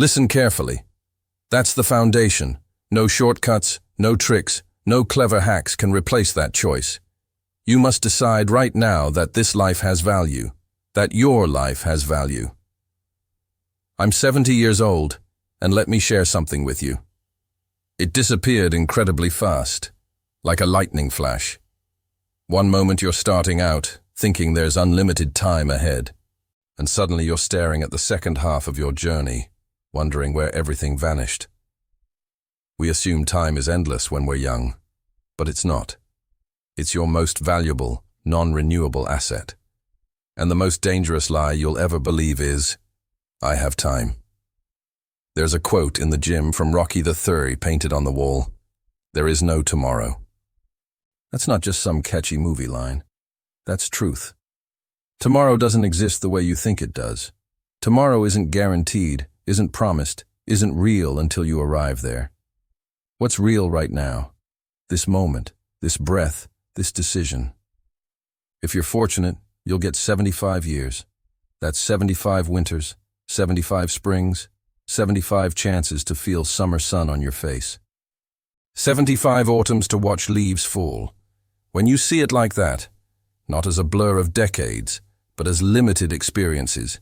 Listen carefully. That's the foundation. No shortcuts, no tricks, no clever hacks can replace that choice. You must decide right now that this life has value, that your life has value. I'm 70 years old, and let me share something with you. It disappeared incredibly fast, like a lightning flash. One moment you're starting out, thinking there's unlimited time ahead, and suddenly you're staring at the second half of your journey, wondering where everything vanished. We assume time is endless when we're young, but it's not. It's your most valuable, non-renewable asset. And the most dangerous lie you'll ever believe is, I have time. There's a quote in the gym from Rocky III painted on the wall, there is no tomorrow. That's not just some catchy movie line. That's truth. Tomorrow doesn't exist the way you think it does. Tomorrow isn't guaranteed, isn't promised, isn't real until you arrive there. What's real right now? This moment, this breath, this decision. If you're fortunate, you'll get 75 years. That's 75 winters, 75 springs, 75 chances to feel summer sun on your face. 75 autumns to watch leaves fall. When you see it like that, not as a blur of decades, but as limited experiences,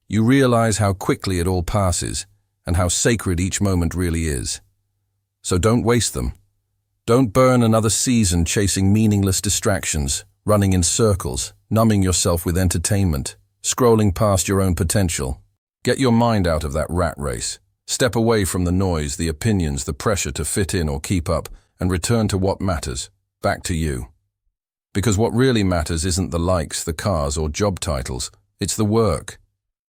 you realize how quickly it all passes and how sacred each moment really is. So don't waste them. Don't burn another season chasing meaningless distractions, running in circles, numbing yourself with entertainment, scrolling past your own potential. Get your mind out of that rat race. Step away from the noise, the opinions, the pressure to fit in or keep up, and return to what matters, back to you. Because what really matters isn't the likes, the cars, or job titles. It's the work.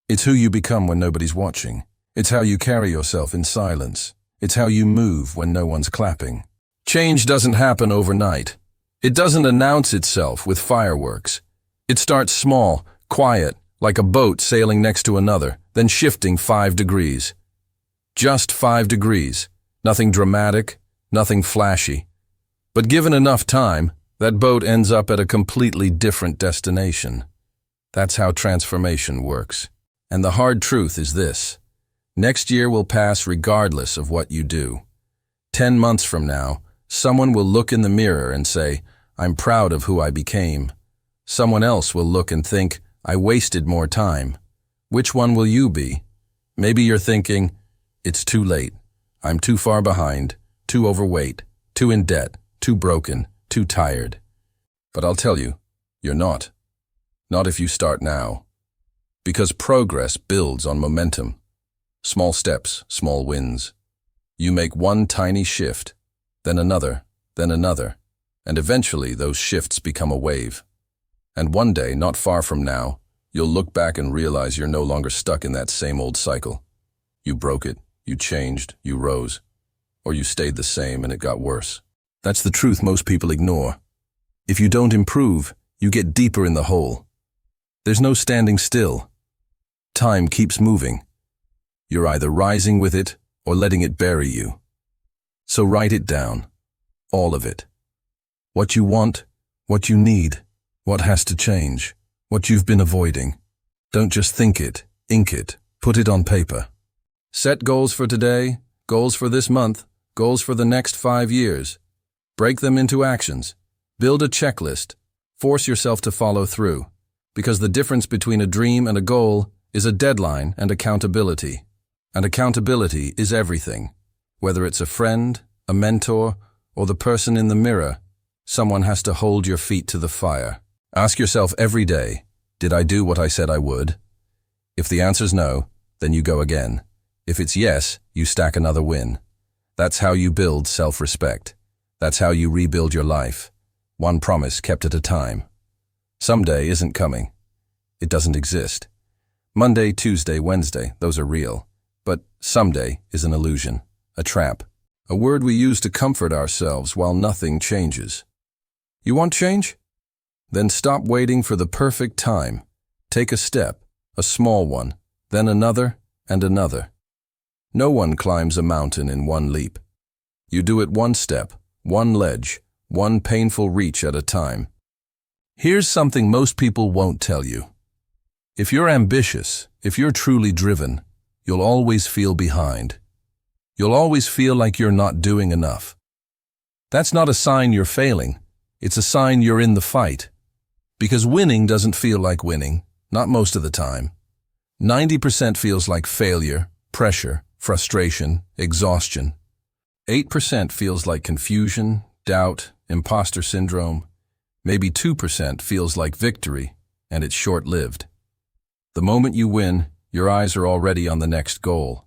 It's who you become when nobody's watching. It's how you carry yourself in silence. It's how you move when no one's clapping. Change doesn't happen overnight. It doesn't announce itself with fireworks. It starts small, quiet, like a boat sailing next to another, then shifting 5 degrees. Just 5 degrees. Nothing dramatic, nothing flashy. But given enough time, that boat ends up at a completely different destination. That's how transformation works. And the hard truth is this. Next year will pass regardless of what you do. 10 months from now, someone will look in the mirror and say, I'm proud of who I became. Someone else will look and think, I wasted more time. Which one will you be? Maybe you're thinking, it's too late. I'm too far behind, too overweight, too in debt, too broken, too tired. But I'll tell you, you're not. Not if you start now. Because progress builds on momentum. Small steps, small wins. You make one tiny shift, then another, and eventually those shifts become a wave. And one day, not far from now, you'll look back and realize you're no longer stuck in that same old cycle. You broke it, you changed, you rose, or you stayed the same and it got worse. That's the truth most people ignore. If you don't improve, you get deeper in the hole. There's no standing still. Time keeps moving. You're either rising with it or letting it bury you. So write it down. All of it. What you want, what you need, what has to change, what you've been avoiding. Don't just think it, ink it, put it on paper. Set goals for today, goals for this month, goals for the next 5 years. Break them into actions. Build a checklist. Force yourself to follow through. Because the difference between a dream and a goal is a deadline and accountability. And accountability is everything. Whether it's a friend, a mentor, or the person in the mirror, someone has to hold your feet to the fire. Ask yourself every day, did I do what I said I would? If the answer's no, then you go again. If it's yes, you stack another win. That's how you build self-respect. That's how you rebuild your life. One promise kept at a time. Someday isn't coming. It doesn't exist. Monday, Tuesday, Wednesday, those are real. But someday is an illusion, a trap, a word we use to comfort ourselves while nothing changes. You want change? Then stop waiting for the perfect time. Take a step, a small one, then another and another. No one climbs a mountain in one leap. You do it one step, one ledge, one painful reach at a time. Here's something most people won't tell you. If you're ambitious, if you're truly driven, you'll always feel behind. You'll always feel like you're not doing enough. That's not a sign you're failing. It's a sign you're in the fight. Because winning doesn't feel like winning, not most of the time. 90% feels like failure, pressure, frustration, exhaustion. 8% feels like confusion, doubt, imposter syndrome. Maybe 2% feels like victory, and it's short-lived. The moment you win, your eyes are already on the next goal.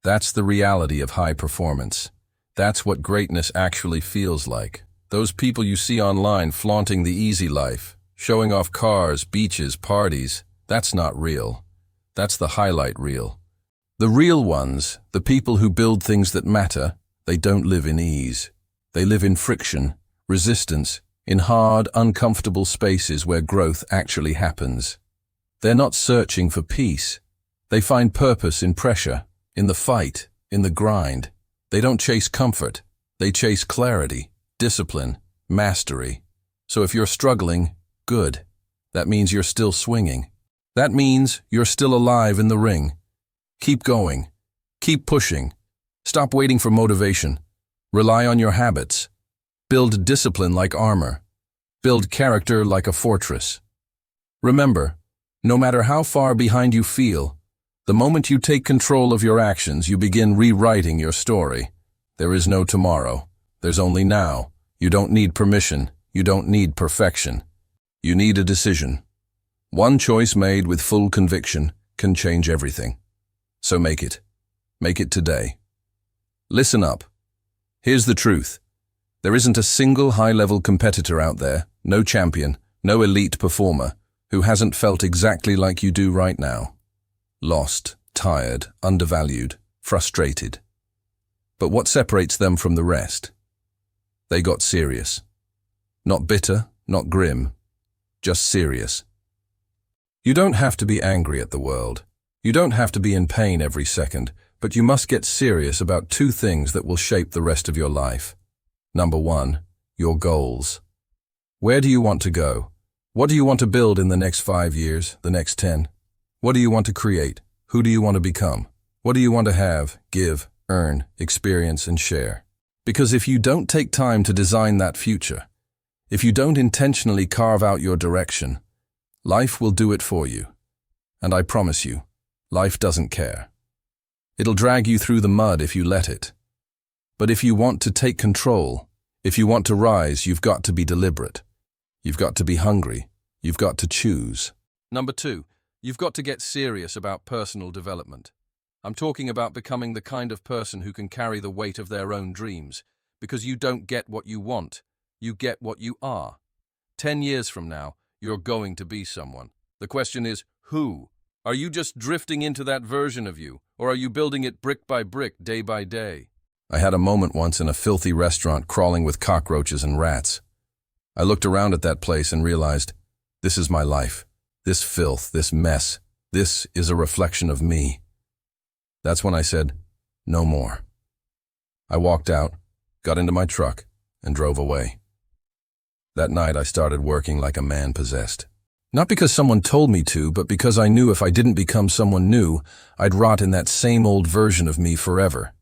That's the reality of high performance. That's what greatness actually feels like. Those people you see online flaunting the easy life, showing off cars, beaches, parties, that's not real. That's the highlight reel. The real ones, the people who build things that matter, they don't live in ease. They live in friction, resistance, in hard, uncomfortable spaces where growth actually happens. They're not searching for peace. They find purpose in pressure, in the fight, in the grind. They don't chase comfort. They chase clarity, discipline, mastery. So if you're struggling, good. That means you're still swinging. That means you're still alive in the ring. Keep going. Keep pushing. Stop waiting for motivation. Rely on your habits. Build discipline like armor. Build character like a fortress. Remember, no matter how far behind you feel, the moment you take control of your actions, you begin rewriting your story. There is no tomorrow. There's only now. You don't need permission. You don't need perfection. You need a decision. One choice made with full conviction can change everything. So make it. Make it today. Listen up. Here's the truth. There isn't a single high-level competitor out there, no champion, no elite performer, who hasn't felt exactly like you do right now. Lost, tired, undervalued, frustrated. But what separates them from the rest? They got serious. Not bitter, not grim, just serious. You don't have to be angry at the world. You don't have to be in pain every second, but you must get serious about two things that will shape the rest of your life. Number one, your goals. Where do you want to go? What do you want to build in the next 5 years, the next 10? What do you want to create? Who do you want to become? What do you want to have, give, earn, experience, and share? Because if you don't take time to design that future, if you don't intentionally carve out your direction, life will do it for you. And I promise you, life doesn't care. It'll drag you through the mud if you let it. But if you want to take control, if you want to rise, you've got to be deliberate. You've got to be hungry. You've got to choose. Number two, you've got to get serious about personal development. I'm talking about becoming the kind of person who can carry the weight of their own dreams, because you don't get what you want, you get what you are. 10 years from now, you're going to be someone. The question is, who? Are you just drifting into that version of you, or are you building it brick by brick, day by day? I had a moment once in a filthy restaurant crawling with cockroaches and rats. I looked around at that place and realized, this is my life. This filth, this mess, this is a reflection of me. That's when I said, no more. I walked out, got into my truck, and drove away. That night I started working like a man possessed. Not because someone told me to, but because I knew if I didn't become someone new, I'd rot in that same old version of me forever.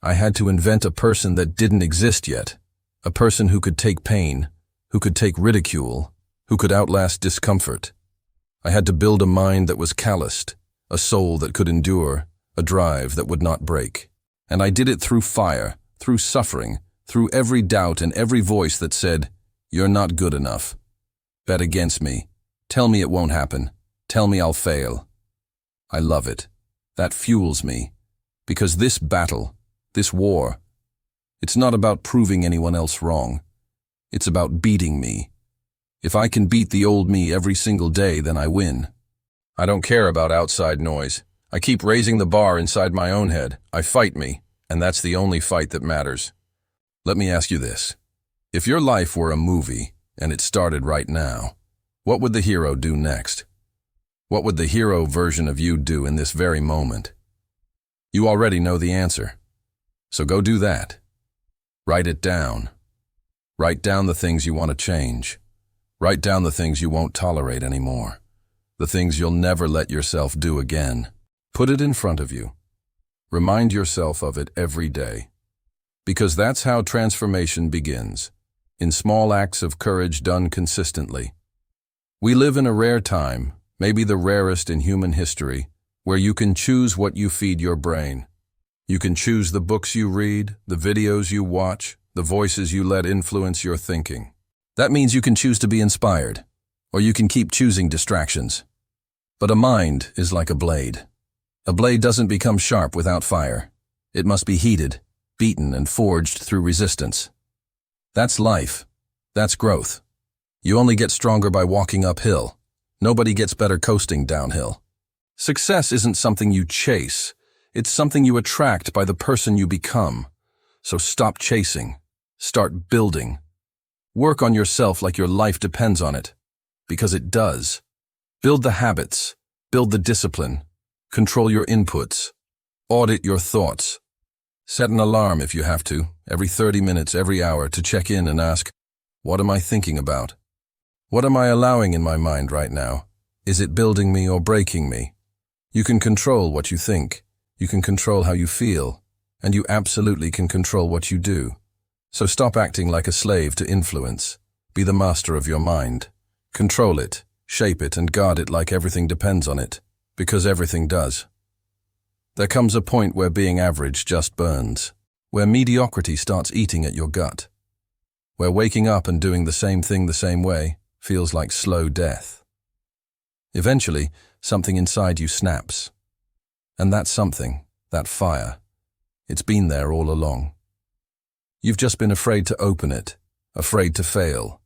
I had to invent a person that didn't exist yet, a person who could take pain, who could take ridicule, who could outlast discomfort. I had to build a mind that was calloused, a soul that could endure, a drive that would not break. And I did it through fire, through suffering, through every doubt and every voice that said, you're not good enough. Bet against me. Tell me it won't happen. Tell me I'll fail. I love it. That fuels me. Because this battle, this war, it's not about proving anyone else wrong. It's about beating me. If I can beat the old me every single day, then I win. I don't care about outside noise. I keep raising the bar inside my own head. I fight me, and that's the only fight that matters. Let me ask you this. If your life were a movie, and it started right now, what would the hero do next? What would the hero version of you do in this very moment? You already know the answer. So go do that. Write it down. Write down the things you want to change. Write down the things you won't tolerate anymore. The things you'll never let yourself do again. Put it in front of you. Remind yourself of it every day. Because that's how transformation begins, in small acts of courage done consistently. We live in a rare time, maybe the rarest in human history, where you can choose what you feed your brain. You can choose the books you read, the videos you watch, the voices you let influence your thinking. That means you can choose to be inspired, or you can keep choosing distractions. But a mind is like a blade. A blade doesn't become sharp without fire. It must be heated, beaten, and forged through resistance. That's life. That's growth. You only get stronger by walking uphill. Nobody gets better coasting downhill. Success isn't something you chase. It's something you attract by the person you become. So stop chasing. Start building. Work on yourself like your life depends on it. Because it does. Build the habits. Build the discipline. Control your inputs. Audit your thoughts. Set an alarm if you have to, every 30 minutes, every hour, to check in and ask, what am I thinking about? What am I allowing in my mind right now? Is it building me or breaking me? You can control what you think. You can control how you feel. And you absolutely can control what you do. So stop acting like a slave to influence. Be the master of your mind. Control it, shape it, and guard it like everything depends on it. Because everything does. There comes a point where being average just burns, where mediocrity starts eating at your gut, where waking up and doing the same thing the same way feels like slow death. Eventually, something inside you snaps. And that something, that fire, it's been there all along. You've just been afraid to open it, afraid to fail,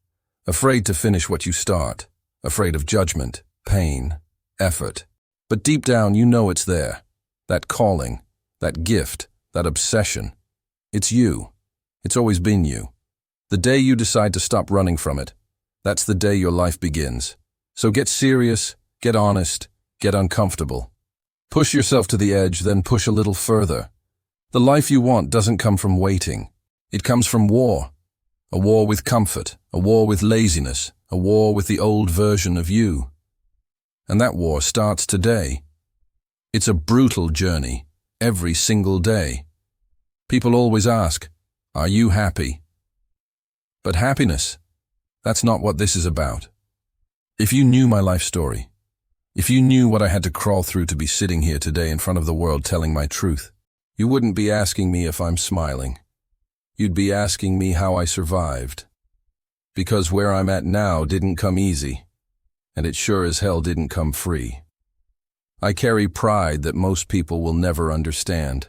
afraid to finish what you start, afraid of judgment, pain, effort. But deep down, you know it's there. That calling, that gift, that obsession. It's you. It's always been you. The day you decide to stop running from it, that's the day your life begins. So get serious, get honest, get uncomfortable. Push yourself to the edge, then push a little further. The life you want doesn't come from waiting. It comes from war. A war with comfort, a war with laziness, a war with the old version of you. And that war starts today. It's a brutal journey, every single day. People always ask, are you happy? But happiness, that's not what this is about. If you knew my life story, if you knew what I had to crawl through to be sitting here today in front of the world telling my truth, you wouldn't be asking me if I'm smiling. You'd be asking me how I survived. Because where I'm at now didn't come easy. And it sure as hell didn't come free. I carry pride that most people will never understand,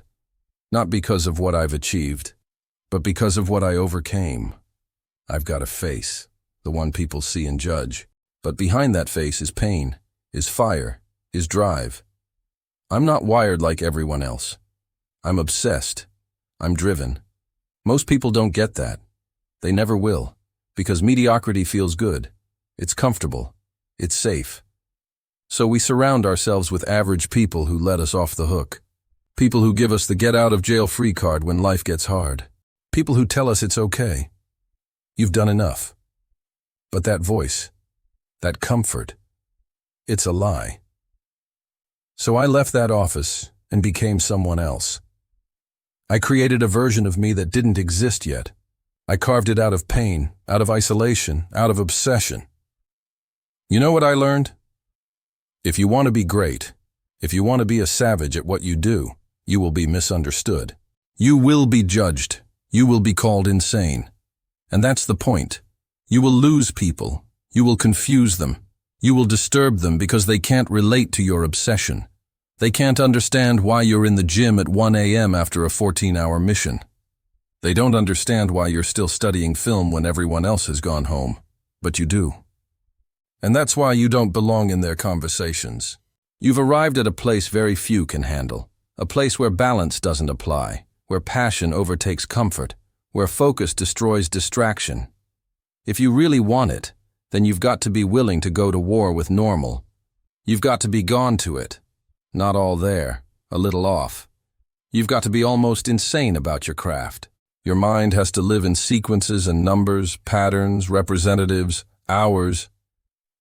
not because of what I've achieved, but because of what I overcame. I've got a face, the one people see and judge, but behind that face is pain, is fire, is drive. I'm not wired like everyone else. I'm obsessed. I'm driven. Most people don't get that. They never will, because mediocrity feels good. It's comfortable. It's safe. So we surround ourselves with average people who let us off the hook. People who give us the get-out-of-jail-free card when life gets hard. People who tell us it's okay. You've done enough. But that voice, that comfort, it's a lie. So I left that office and became someone else. I created a version of me that didn't exist yet. I carved it out of pain, out of isolation, out of obsession. You know what I learned? If you want to be great, if you want to be a savage at what you do, you will be misunderstood. You will be judged. You will be called insane. And that's the point. You will lose people. You will confuse them. You will disturb them because they can't relate to your obsession. They can't understand why you're in the gym at 1 a.m. after a 14-hour mission. They don't understand why you're still studying film when everyone else has gone home. But you do. And that's why you don't belong in their conversations. You've arrived at a place very few can handle, a place where balance doesn't apply, where passion overtakes comfort, where focus destroys distraction. If you really want it, then you've got to be willing to go to war with normal. You've got to be gone to it. Not all there, a little off. You've got to be almost insane about your craft. Your mind has to live in sequences and numbers, patterns, representatives, hours.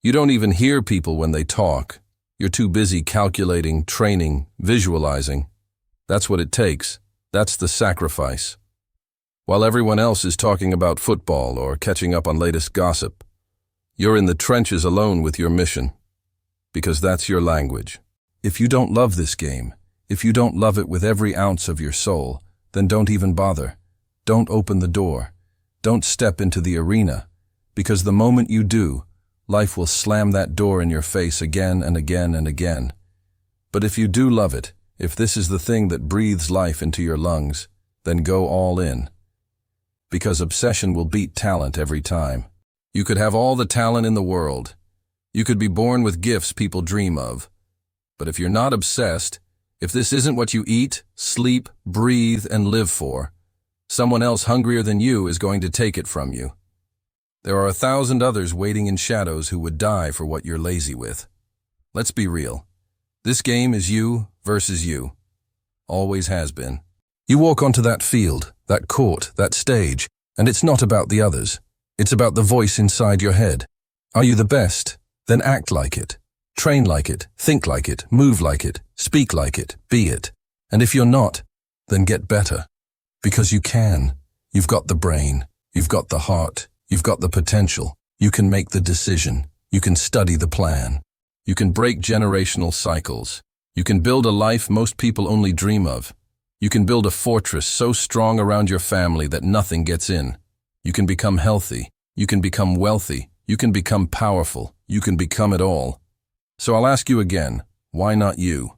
You don't even hear people when they talk. You're too busy calculating, training, visualizing. That's what it takes. That's the sacrifice. While everyone else is talking about football or catching up on latest gossip, you're in the trenches alone with your mission, because that's your language. If you don't love this game, if you don't love it with every ounce of your soul, then don't even bother. Don't open the door. Don't step into the arena, because the moment you do, life will slam that door in your face again and again and again. But if you do love it, if this is the thing that breathes life into your lungs, then go all in. Because obsession will beat talent every time. You could have all the talent in the world. You could be born with gifts people dream of. But if you're not obsessed, if this isn't what you eat, sleep, breathe, and live for, someone else hungrier than you is going to take it from you. There are 1,000 others waiting in shadows who would die for what you're lazy with. Let's be real. This game is you versus you. Always has been. You walk onto that field, that court, that stage, and it's not about the others. It's about the voice inside your head. Are you the best? Then act like it. Train like it, think like it, move like it, speak like it, be it. And if you're not, then get better. Because you can. You've got the brain. You've got the heart. You've got the potential. You can make the decision. You can study the plan. You can break generational cycles. You can build a life most people only dream of. You can build a fortress so strong around your family that nothing gets in. You can become healthy. You can become wealthy. You can become powerful. You can become it all. So I'll ask you again, why not you?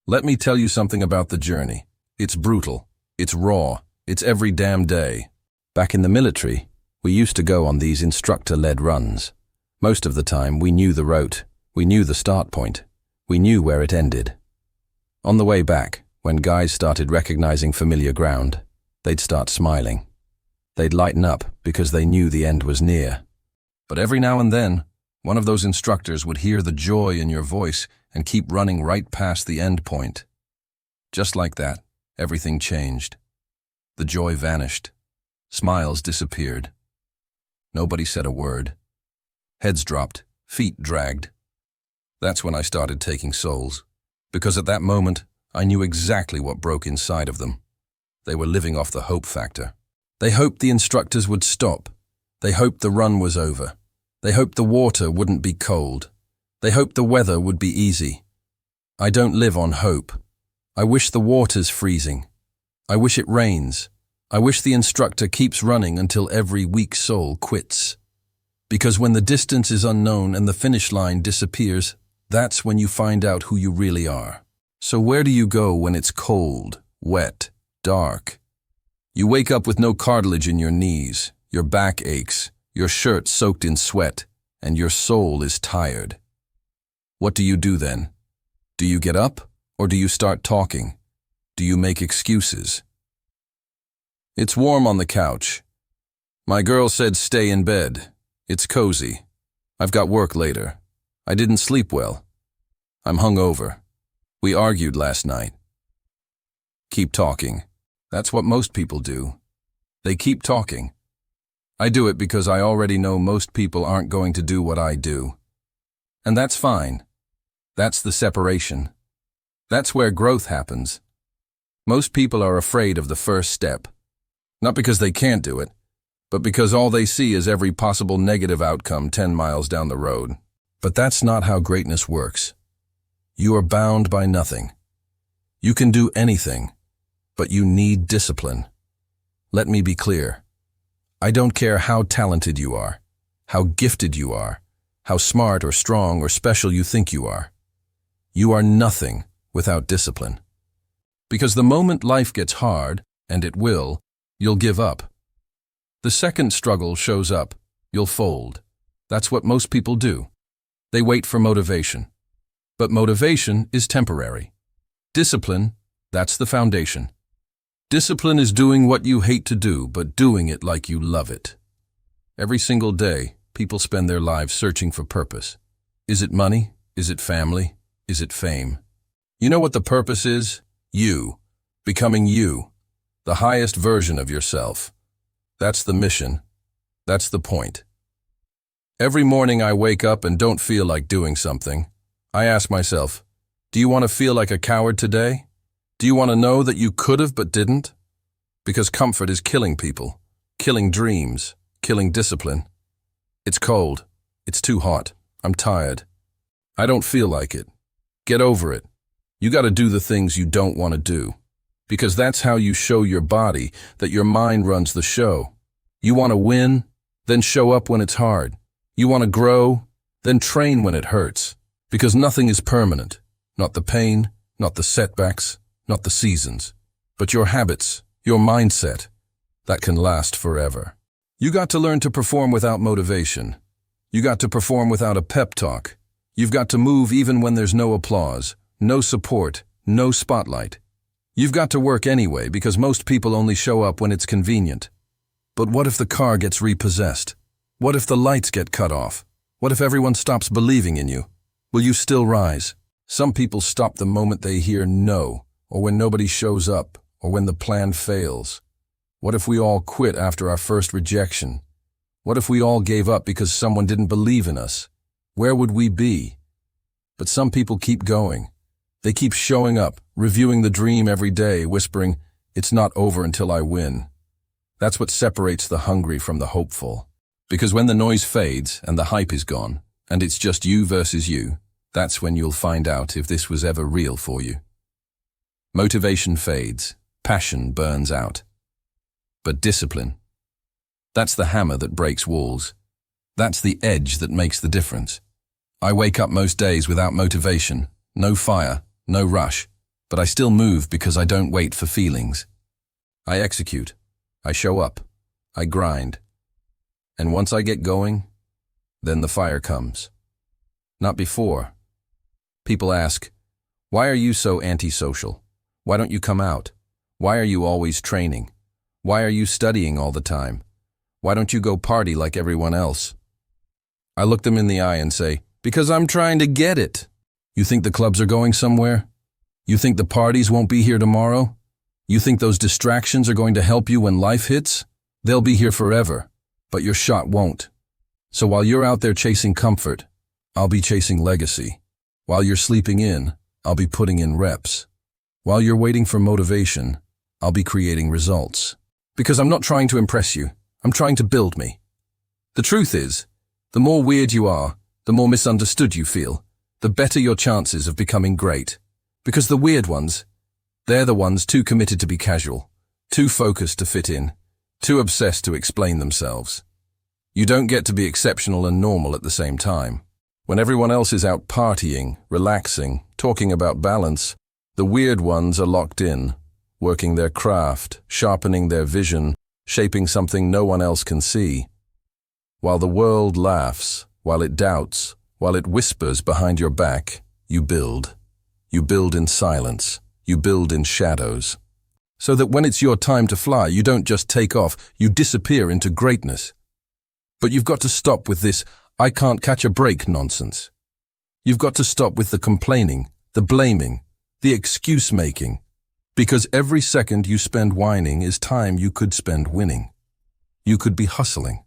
Let me tell you something about the journey. It's brutal. It's raw. It's every damn day. Back in the military, we used to go on these instructor-led runs. Most of the time, we knew the route. We knew the start point. We knew where it ended. On the way back, when guys started recognizing familiar ground, they'd start smiling. They'd lighten up because they knew the end was near. But every now and then, one of those instructors would hear the joy in your voice and keep running right past the end point. Just like that, everything changed. The joy vanished. Smiles disappeared. Nobody said a word. Heads dropped, feet dragged. That's when I started taking souls, because at that moment, I knew exactly what broke inside of them. They were living off the hope factor. They hoped the instructors would stop. They hoped the run was over. They hoped the water wouldn't be cold. They hoped the weather would be easy. I don't live on hope. I wish the water's freezing. I wish it rains. I wish the instructor keeps running until every weak soul quits. Because when the distance is unknown and the finish line disappears, that's when you find out who you really are. So where do you go when it's cold, wet, dark? You wake up with no cartilage in your knees, your back aches, your shirt soaked in sweat, and your soul is tired. What do you do then? Do you get up, or do you start talking? Do you make excuses? It's warm on the couch. My girl said stay in bed. It's cozy. I've got work later. I didn't sleep well. I'm hungover. We argued last night. Keep talking. That's what most people do. They keep talking. I do it because I already know most people aren't going to do what I do. And that's fine. That's the separation. That's where growth happens. Most people are afraid of the first step. Not because they can't do it, but because all they see is every possible negative outcome 10 miles down the road. But that's not how greatness works. You are bound by nothing. You can do anything, but you need discipline. Let me be clear. I don't care how talented you are, how gifted you are, how smart or strong or special you think you are. You are nothing without discipline. Because the moment life gets hard, and it will, you'll give up. The second struggle shows up, you'll fold. That's what most people do. They wait for motivation. But motivation is temporary. Discipline, that's the foundation. Discipline is doing what you hate to do, but doing it like you love it. Every single day, people spend their lives searching for purpose. Is it money? Is it family? Is it fame? You know what the purpose is? You. Becoming you. The highest version of yourself. That's the mission. That's the point. Every morning I wake up and don't feel like doing something. I ask myself, do you want to feel like a coward today? Do you want to know that you could have but didn't? Because comfort is killing people, killing dreams, killing discipline. It's cold. It's too hot. I'm tired. I don't feel like it. Get over it. You got to do the things you don't want to do. Because that's how you show your body that your mind runs the show. You want to win? Then show up when it's hard. You want to grow? Then train when it hurts. Because nothing is permanent. Not the pain, not the setbacks, not the seasons. But your habits, your mindset, that can last forever. You got to learn to perform without motivation. You got to perform without a pep talk. You've got to move even when there's no applause, no support, no spotlight. You've got to work anyway because most people only show up when it's convenient. But what if the car gets repossessed? What if the lights get cut off? What if everyone stops believing in you? Will you still rise? Some people stop the moment they hear no, or when nobody shows up, or when the plan fails. What if we all quit after our first rejection? What if we all gave up because someone didn't believe in us? Where would we be? But some people keep going. They keep showing up, reviewing the dream every day, whispering, "It's not over until I win." That's what separates the hungry from the hopeful. Because when the noise fades and the hype is gone, and it's just you versus you, that's when you'll find out if this was ever real for you. Motivation fades, passion burns out. But discipline, that's the hammer that breaks walls. That's the edge that makes the difference. I wake up most days without motivation, no fire, no rush, but I still move because I don't wait for feelings. I execute, I show up, I grind. And once I get going, then the fire comes. Not before. People ask, why are you so antisocial? Why don't you come out? Why are you always training? Why are you studying all the time? Why don't you go party like everyone else? I look them in the eye and say, because I'm trying to get it. You think the clubs are going somewhere? You think the parties won't be here tomorrow? You think those distractions are going to help you when life hits? They'll be here forever, but your shot won't. So while you're out there chasing comfort, I'll be chasing legacy. While you're sleeping in, I'll be putting in reps. While you're waiting for motivation, I'll be creating results. Because I'm not trying to impress you, I'm trying to build me. The truth is, the more weird you are, the more misunderstood you feel, the better your chances of becoming great. Because the weird ones, they're the ones too committed to be casual, too focused to fit in, too obsessed to explain themselves. You don't get to be exceptional and normal at the same time. When everyone else is out partying, relaxing, talking about balance, the weird ones are locked in, working their craft, sharpening their vision, shaping something no one else can see. While the world laughs, while it doubts, while it whispers behind your back, you build. You build in silence. You build in shadows. So that when it's your time to fly, you don't just take off, you disappear into greatness. But you've got to stop with this "I can't catch a break" nonsense. You've got to stop with the complaining, the blaming, the excuse-making. Because every second you spend whining is time you could spend winning. You could be hustling.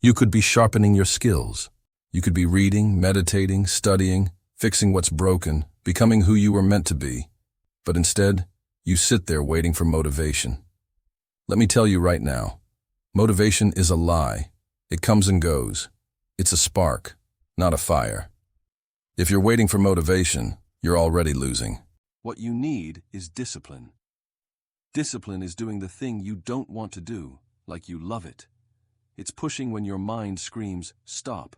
You could be sharpening your skills. You could be reading, meditating, studying, fixing what's broken, becoming who you were meant to be. But instead, you sit there waiting for motivation. Let me tell you right now, motivation is a lie. It comes and goes. It's a spark, not a fire. If you're waiting for motivation, you're already losing. What you need is discipline. Discipline is doing the thing you don't want to do, like you love it. It's pushing when your mind screams, "Stop."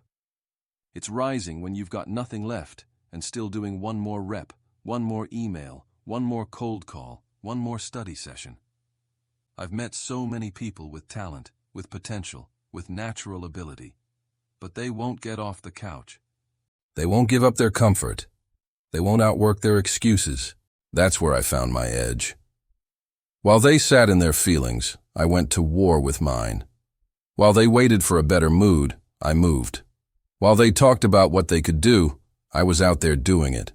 It's rising when you've got nothing left and still doing one more rep, one more email, one more cold call, one more study session. I've met so many people with talent, with potential, with natural ability, but they won't get off the couch. They won't give up their comfort. They won't outwork their excuses. That's where I found my edge. While they sat in their feelings, I went to war with mine. While they waited for a better mood, I moved. While they talked about what they could do, I was out there doing it.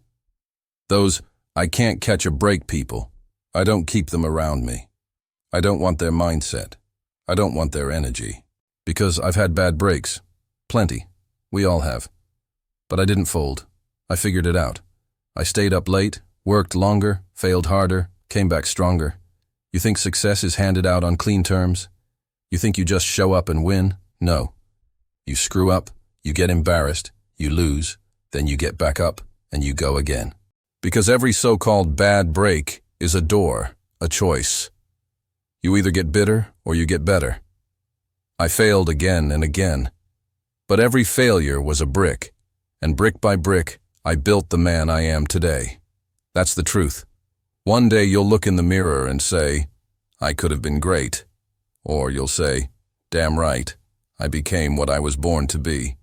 Those "I can't catch a break" people, I don't keep them around me. I don't want their mindset. I don't want their energy. Because I've had bad breaks. Plenty. We all have. But I didn't fold. I figured it out. I stayed up late, worked longer, failed harder, came back stronger. You think success is handed out on clean terms? You think you just show up and win? No. You screw up, you get embarrassed, you lose, then you get back up, and you go again. Because every so-called bad break is a door, a choice. You either get bitter or you get better. I failed again and again. But every failure was a brick, and brick by brick, I built the man I am today. That's the truth. One day you'll look in the mirror and say, I could have been great. Or you'll say, damn right, I became what I was born to be.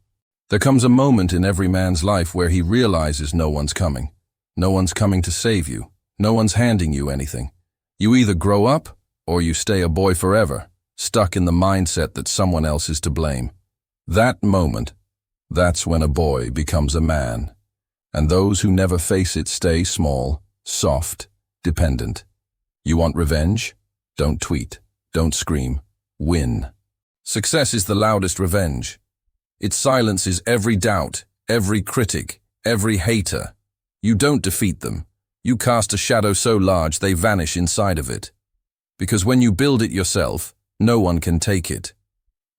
There comes a moment in every man's life where he realizes no one's coming. No one's coming to save you. No one's handing you anything. You either grow up or you stay a boy forever, stuck in the mindset that someone else is to blame. That moment, that's when a boy becomes a man. And those who never face it stay small, soft, dependent. You want revenge? Don't tweet. Don't scream. Win. Success is the loudest revenge. It silences every doubt, every critic, every hater. You don't defeat them. You cast a shadow so large they vanish inside of it. Because when you build it yourself, no one can take it.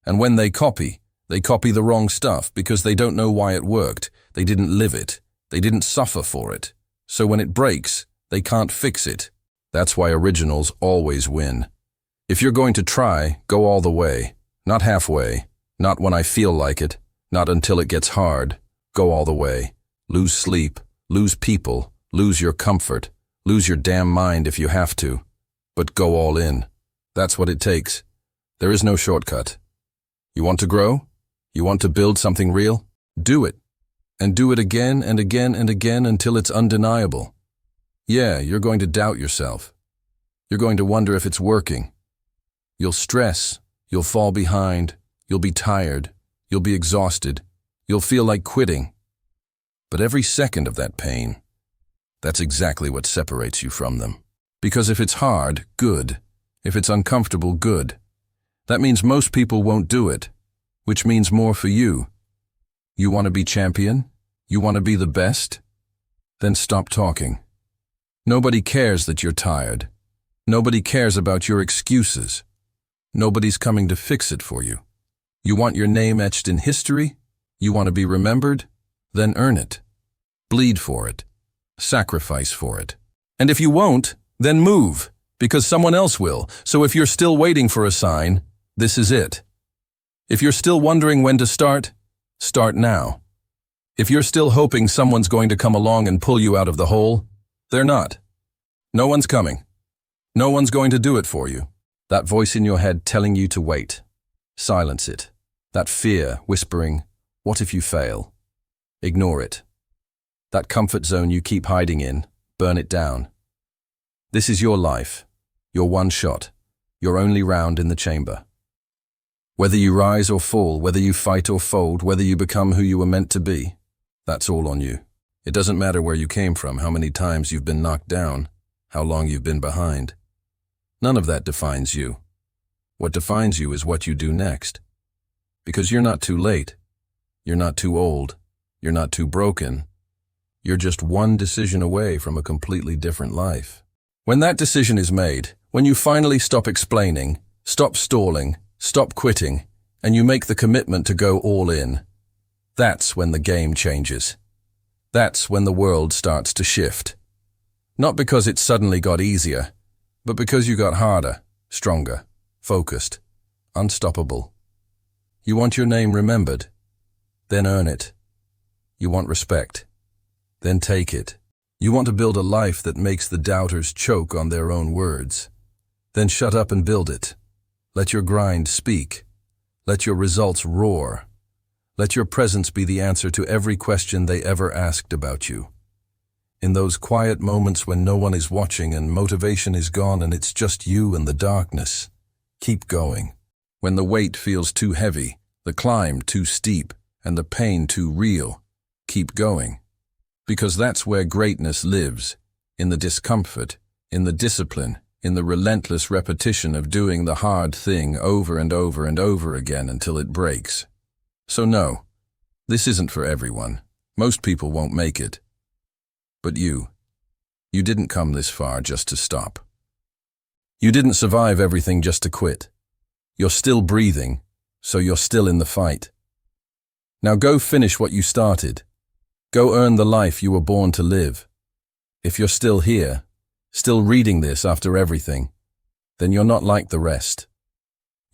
And when they copy the wrong stuff because they don't know why it worked. They didn't live it. They didn't suffer for it. So when it breaks, they can't fix it. That's why originals always win. If you're going to try, go all the way. Not halfway. Not when I feel like it. Not until it gets hard. Go all the way. Lose sleep. Lose people. Lose your comfort. Lose your damn mind if you have to. But go all in. That's what it takes. There is no shortcut. You want to grow? You want to build something real? Do it. And do it again and again and again until it's undeniable. Yeah, you're going to doubt yourself. You're going to wonder if it's working. You'll stress. You'll fall behind. You'll be tired. You'll be exhausted. You'll feel like quitting. But every second of that pain, that's exactly what separates you from them. Because if it's hard, good. If it's uncomfortable, good. That means most people won't do it, which means more for you. You want to be champion? You want to be the best? Then stop talking. Nobody cares that you're tired. Nobody cares about your excuses. Nobody's coming to fix it for you. You want your name etched in history? You want to be remembered? Then earn it. Bleed for it. Sacrifice for it. And if you won't, then move, because someone else will. So if you're still waiting for a sign, this is it. If you're still wondering when to start now. If you're still hoping someone's going to come along and pull you out of the hole, they're not. No one's coming. No one's going to do it for you. That voice in your head telling you to wait. Silence it. That fear whispering, what if you fail? Ignore it. That comfort zone you keep hiding in, burn it down. This is your life, your one shot, your only round in the chamber. Whether you rise or fall, whether you fight or fold, whether you become who you were meant to be, that's all on you. It doesn't matter where you came from, how many times you've been knocked down, how long you've been behind. None of that defines you. What defines you is what you do next. Because you're not too late. You're not too old. You're not too broken. You're just one decision away from a completely different life. When that decision is made, when you finally stop explaining, stop stalling, stop quitting, and you make the commitment to go all in, that's when the game changes. That's when the world starts to shift. Not because it suddenly got easier, but because you got harder, stronger, focused, unstoppable. You want your name remembered? Then earn it. You want respect? Then take it. You want to build a life that makes the doubters choke on their own words? Then shut up and build it. Let your grind speak. Let your results roar. Let your presence be the answer to every question they ever asked about you. In those quiet moments when no one is watching and motivation is gone and it's just you and the darkness, keep going. When the weight feels too heavy, the climb too steep, and the pain too real, keep going. Because that's where greatness lives, in the discomfort, in the discipline, in the relentless repetition of doing the hard thing over and over and over again until it breaks. So no, this isn't for everyone. Most people won't make it. But you didn't come this far just to stop. You didn't survive everything just to quit. You're still breathing, so you're still in the fight. Now go finish what you started. Go earn the life you were born to live. If you're still here, still reading this after everything, then you're not like the rest.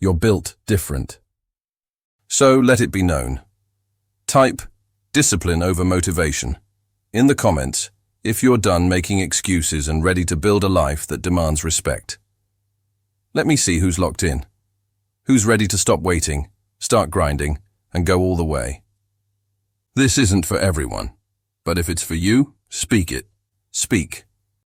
You're built different. So let it be known. Type discipline over motivation in the comments if you're done making excuses and ready to build a life that demands respect. Let me see who's locked in. Who's ready to stop waiting, start grinding, and go all the way. This isn't for everyone, but if it's for you, speak it. Speak.